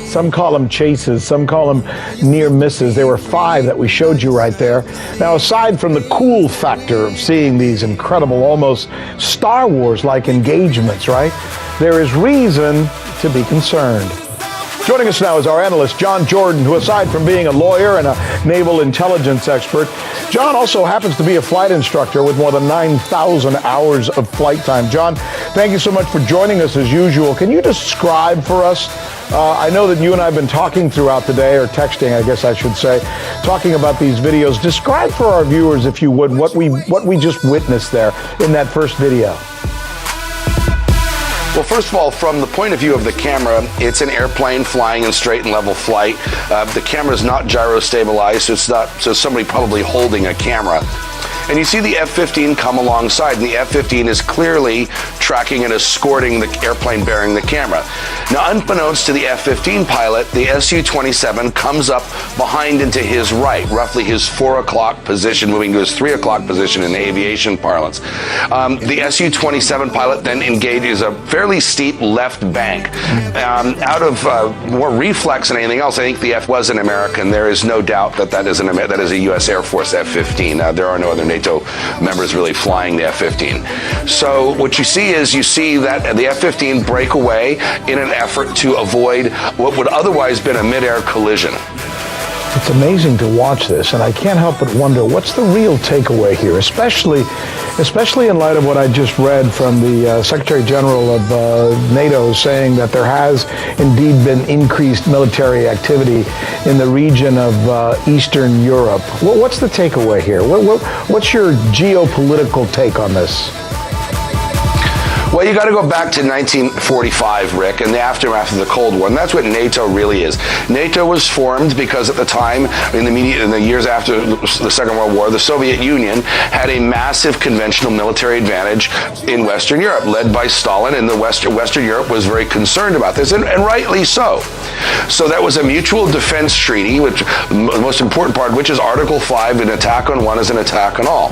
Some call them chases, some call them near misses. There were 5 that we showed you right there. Now, aside from the cool factor of seeing these incredible, almost Star Wars-like engagements, right, there is reason to be concerned. Joining us now is our analyst, John Jordan, who, aside from being a lawyer and a naval intelligence expert, John also happens to be a flight instructor with more than 9,000 hours of flight time. John, thank you so much for joining us as usual. Can you describe for us, I know that you and I have been talking throughout the day, or texting, I guess I should say, talking about these videos. Describe for our viewers, if you would, what we just witnessed there in that first video. Well, first of all, from the point of view of the camera, it's an airplane flying in straight and level flight. The camera is not gyro stabilized, so somebody probably holding a camera. And you see the F-15 come alongside, and the F-15 is clearly tracking and escorting the airplane bearing the camera. Now, unbeknownst to the F-15 pilot, the Su-27 comes up behind and to his right, roughly his 4 o'clock position, moving to his 3 o'clock position in aviation parlance. The Su-27 pilot then engages a fairly steep left bank. Out of more reflex than anything else, I think the F was an American. There is no doubt that is a U.S. Air Force F-15. There are no other NATO members really flying the F-15. So what you see is that the F-15 break away in an effort to avoid what would otherwise been a mid-air collision. It's amazing to watch this, and I can't help but wonder, what's the real takeaway here, especially in light of what I just read from the Secretary General of NATO saying that there has indeed been increased military activity in the region of Eastern Europe. What's the takeaway here? What's your geopolitical take on this? Well, you got to go back to 1945, Rick, and the aftermath of the Cold War, and that's what NATO really is. NATO was formed because at the time, in the years after the Second World War, the Soviet Union had a massive conventional military advantage in Western Europe, led by Stalin, and Western Europe was very concerned about this, and rightly so. So that was a mutual defense treaty, which the most important part, which is Article 5, an attack on one is an attack on all.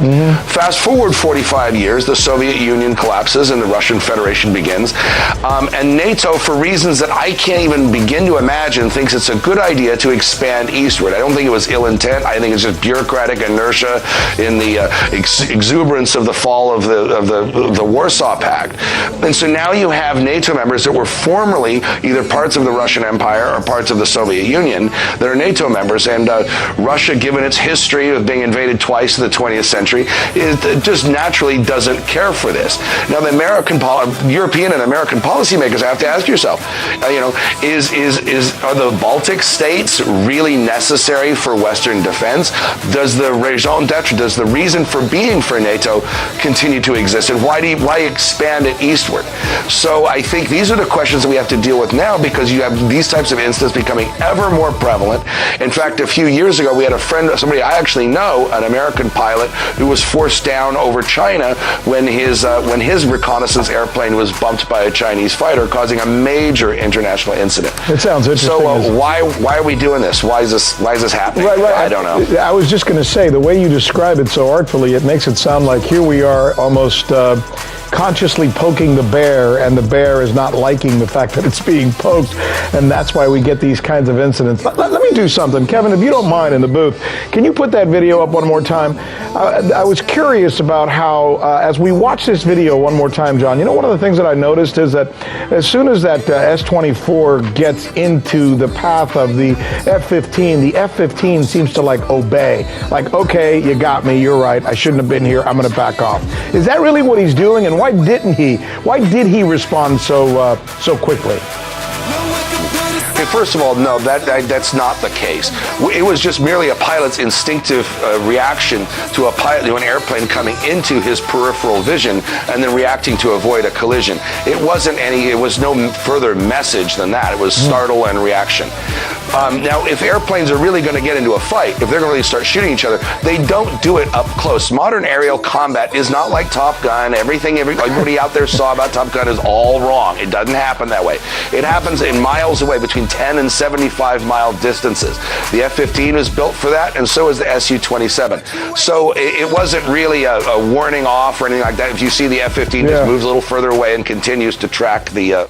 Fast forward 45 years, the Soviet Union collapses and the Russian Federation begins, and NATO, for reasons that I can't even begin to imagine, thinks it's a good idea to expand eastward. I don't think it was ill intent. I think it's just bureaucratic inertia in the exuberance of the fall of the Warsaw Pact. And so now you have NATO members that were formerly either parts of the Russian Empire or parts of the Soviet Union that are NATO members, and Russia, given its history of being invaded twice in the 20th century, it just naturally doesn't care for this. Now, the European and American policymakers have to ask yourself, are the Baltic states really necessary for Western defense? Does the raison d'etre, does the reason for being for NATO continue to exist? And why expand it eastward? So I think these are the questions that we have to deal with now, because you have these types of incidents becoming ever more prevalent. In fact, a few years ago, we had a friend, somebody I actually know, an American pilot, who was forced down over China when his reconnaissance airplane was bumped by a Chinese fighter, causing a major international incident. It sounds interesting. So why are we doing this? Why is this happening? Right. I don't know. I was just going to say, the way you describe it so artfully, it makes it sound like here we are almost consciously poking the bear, and the bear is not liking the fact that it's being poked, and that's why we get these kinds of incidents. Let me do something. Kevin, if you don't mind, in the booth, can you put that video up one more time? I was curious about how, as we watch this video one more time, John, one of the things that I noticed is that as soon as that S-24 gets into the path of the F-15, the F-15 seems to obey. Like, okay, you got me, you're right, I shouldn't have been here, I'm going to back off. Is that really what he's doing, and why did he respond so quickly? First of all, no, that's not the case. It was just merely a pilot's instinctive reaction to an airplane coming into his peripheral vision and then reacting to avoid a collision. It was no further message than that. It was startle and reaction. Now, if airplanes are really going to get into a fight, if they're going to really start shooting each other, they don't do it up close. Modern aerial combat is not like Top Gun. Everybody out there saw about Top Gun is all wrong. It doesn't happen that way. It happens in miles away, between 10 and 75-mile distances. The F-15 is built for that, and so is the Su-27. So it wasn't really a warning off or anything like that. If you see the F-15 just moves a little further away and continues to track the